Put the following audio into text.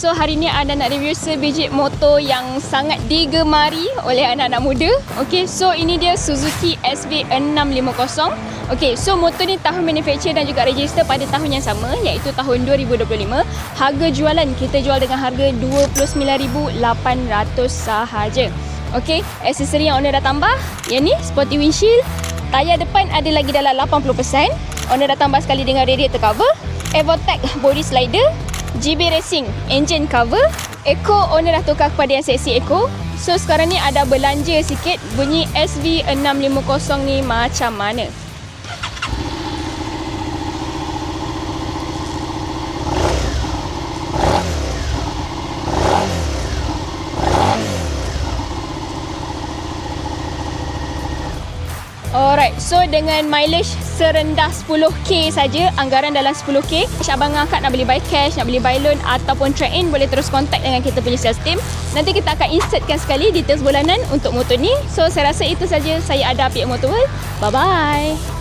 So hari ni Ana nak review sebiji motor yang sangat digemari oleh anak-anak muda. Okay, so ini dia Suzuki SV650. Okay, so motor ni tahun manufacture dan juga register pada tahun yang sama, iaitu tahun 2025. Harga jualan kita jual dengan harga RM29,800 sahaja. Okay, aksesori yang owner dah tambah, yang ni sporty windshield. Tayar depan ada lagi dalam 80%. Owner dah tambah sekali dengan radiator cover, Evotech body slider, GB Racing engine cover. Eco owner dah tukar kepada yang seksi Eco. So sekarang ni ada belanja sikit bunyi SV650 ni macam mana. Alright, so dengan mileage serendah 10k saja, anggaran dalam 10k, abang angkat nak beli by cash, nak beli by loan ataupun trade-in, boleh terus contact dengan kita punya sales team. Nanti kita akan insertkan sekali details bulanan untuk motor ni. So saya rasa itu saja, saya Ada Apik Motor World. Bye bye.